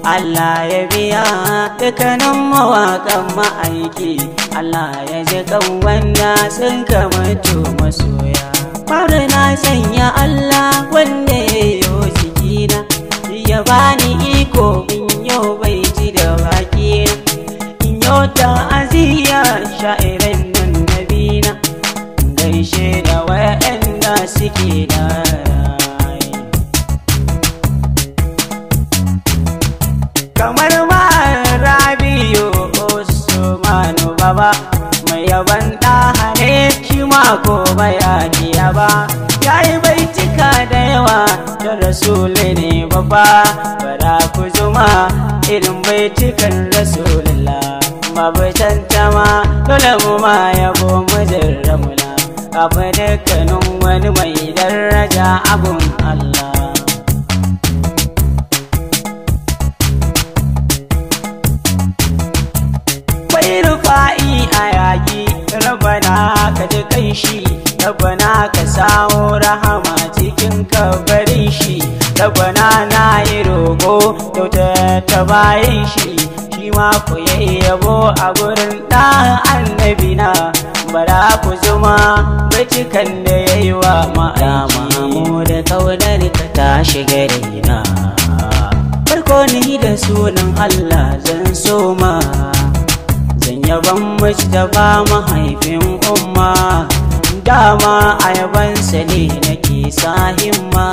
Allah ya biya dukkanin mawaƙan ma'aiki, Allah ya ji kan wanda sun kamatu masoya. Fara na sanya Allah wanda ya yi jikina, ya bani iko in yau bai ji da baki, in yau ta'aziyya sha'irin nan nabina, gaishe da wa'anda suke da kamar ma Rabi'u Usmanu baba mai yaban ɗahane shi ma ko bayani ba, yayi baitika da yawa da rasuli ne baba, bara ku zuma irin baitikan rasulullah, babu tantama dole mu ma yabo mu jarramula, abu dukkanin wani mai daraja abun Allah. Rufa'i a yaƙi rabana ka ji kai shi, rabana ka samu rahama cikin kabarin shi, rabana na yi roƙo kyauta ta bayan shi, shi ma ku yabo a gurin ɗan annabi na, bara ku zuma bacikan da ya yi wa ma'aiki. Mu da kaunar ka ta shiga raina, farko ni da sunan Allah zan soma, yaban Mustapha mahaifin umma, dama a yabansa ne nake sa himma,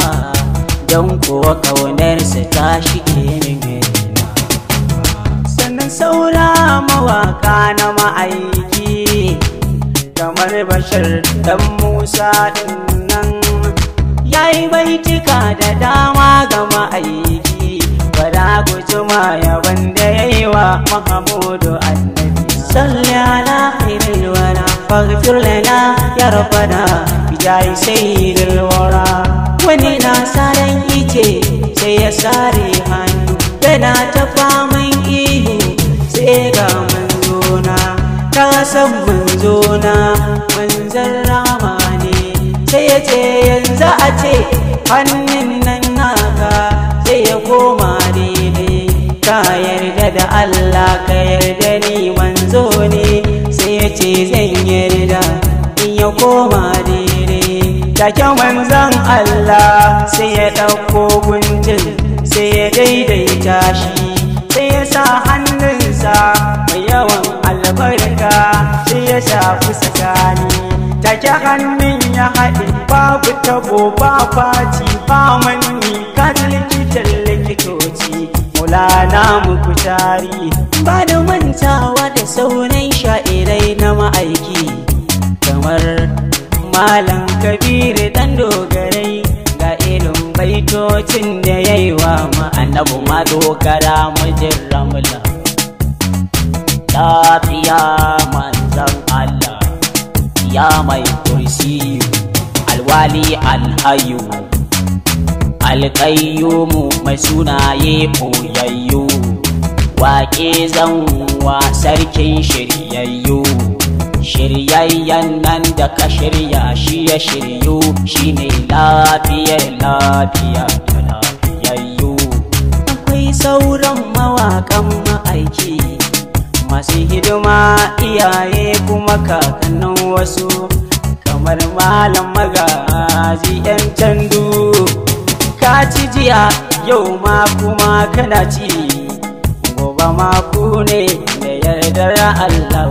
don kuwa ƙaunarsa ta shige min raina. Sannan saura mawaka na ma'aiki kamar Bashir dan Musa din nan, yayi baitika da dama ga ma'aiki, bara gujuma yaban da yayi wa Muhammadu annabi. Salli ala khairil wara faghfir lana ya rabbana bijai sayyidil wara. Wani na saran ice sai ya sare hannu, yana ta faman ihu sai ga manzona, ka san manzona manzon rama ne, sai ya ce yanzu a ce hannun nan naka sai ya koma daidai, ka yarda da Allah ka yarda ni manzo ne, sai ya ce zan yarda in ya koma daidai, take manzon Allah sai ya ɗauko guntun sai ya daidaita shi, sai ya sa hannunsa mai yawan albarka sai ya shafi tsakani, take hannun ya haɗe babu tabo ba faci ba manni, kaji likitan likitoci Maulana Mukutari. Ba da mantawa da sauran sha'irai na ma'aiki kamar Malam Kabiru dan dogarai, ga irin baitocin da yayi wa annabi madogara mujin ramla. Lafiya manzan Allah ya mai kursi alwali alhayu alƙayyumu mai sunaye ɓoyayyu, waƙe zanwa sarkin shiryayyu, shiryayyen nan da ka shirya shi ya shiryu, shi ne lafiya da lafiyayyu. Akwai sauran mawaƙan ma'aiki masu hidima iyaye kuma kakannin wasu, kamar Malam Magaji 'yan tandu, ka ci jiya yau ma kuma kana ci, gobe ma ku ne da yardar Allah,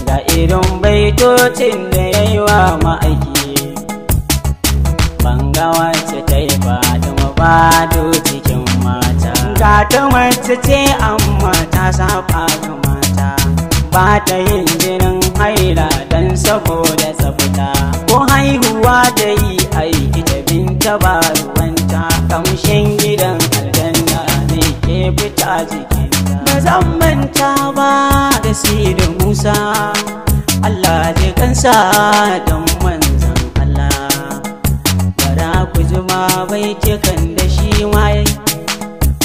ga irin baitocin da ya yi wa ma'aiki. Banga wacce ta yi Fatima Bado cikin mata, ga ta mace ce amma ta saba ga mata, ba ta yin jinin haila dan saboda tsafta, ko haihuwa ta yi ita binta ba ruwanta, kamshin gidan aljanna ne ke fita jikinta. Ba zan manta ba da Sidi Musa, Allah ji kansa don manzan Allah, bara ku jima baitukan da shi waye,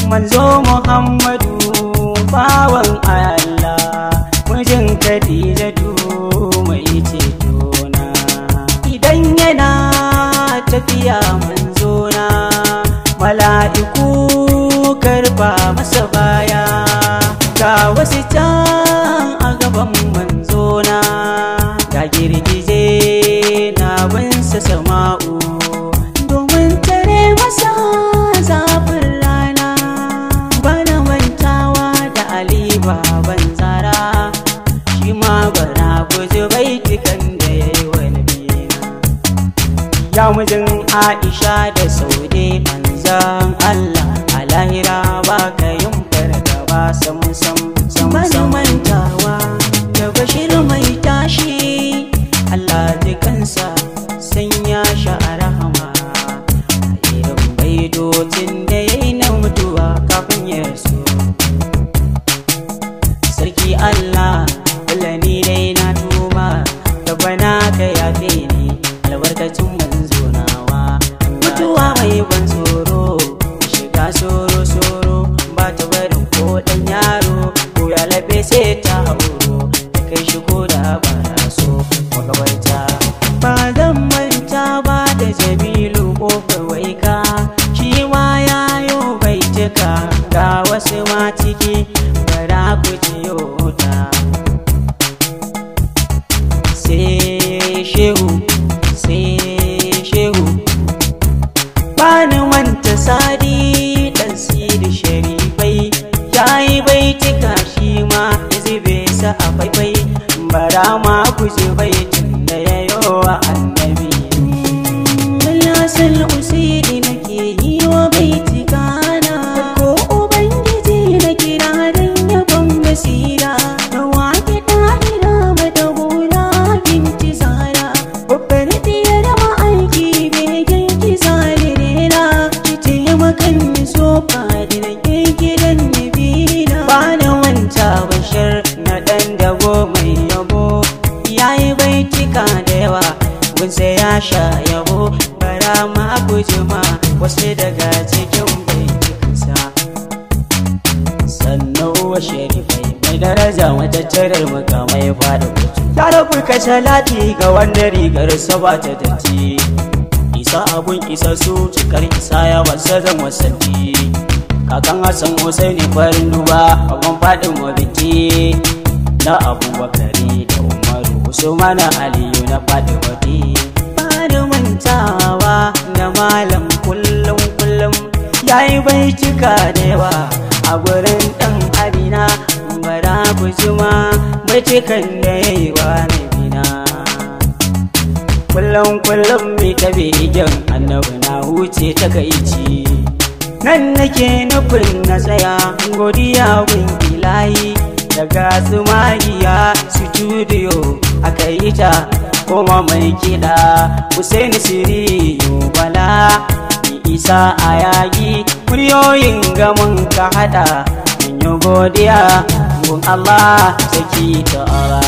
manzo Muhammadu bawan Allah, mijin Khadijatu mai cetona, idan yana tafiya manzona mala'iku karɓa rufa masa baya. Ga wasu can a gaban manzona, ga girgije na binsa sama'u domin tare masa zafin rana. Bana mantawa da Ali baban Zara, shi ma bara guji baitukan da ya yi wa nabina. Ya mijin Aisha da Saude manzan Allah, a lahira ba ka yin fargaba sam sam sam. Bana mantawa da Bashir mai tashi, Allah ji kansa sanya shi a rahama, a irin baitocin da ya yi na mutuwa kafin ya rasu. Sarki Allah wala ni dai na tuba, Rabbana ka yafe ni albarkacin manzo nawa. Mutuwa mai ban tsoro, shiga soro soro, ba ta barin ko dan yaro, ko ya labe sai ta hauro, ta kai shi ko da ba na so makabarta. Ba zan manta ba da Jamilu Kofar Waika, shi ma yayo baituka, ga wasu ma ciki bara ku jiyo ta. Sai shehu bani manta Sadi dan Sidi Sharifai, yayi baituka shi ma ya zube sa a faifai, bara ma ku ji baitin da yayo wa annabi. Yasin usiri nake yi wa baitika na, ko ubangiji na kira dan yabon basira, da wake tahira mata hula binti Zara, babbar diyar ma'aiki begen ki zarirera, ki taimakan ni sofa da nake gidan nabina. Bana manta Bashir na dan dago mai yabo, yayi baitika da yawa gunsa ya sha yabo, bara ma gujima wasu daga cikin baitikansa. Sannan wa Sharifai mai daraja matattarar makamai fada kutu, ya rabu ka salati ga wanda rigar sa ba ta datti, isa abun isa su cikar isa ya wasa zan wasanti. Kakan Hassan Husaini farin duba abun fadin mabiti, na Abubakari da Umaru Usmana Aliyu na Fatimati. Bani mantawa da malam kullum yayi baituka da yawa a gurin dan Amina, bara bujuma baitukan da yayi wa nabina. Kullum mi ta begen annabi na huce ta kaici, nan nake nufin na tsaya godiya gun ilahi, daga Sumahiya studio aka yi ta, kuma mai kiɗa Hussein Siriyu Bala, Isa a yagi muryoyin gamin ka haɗa, mun yi godiya gun Allah saki ta'ala.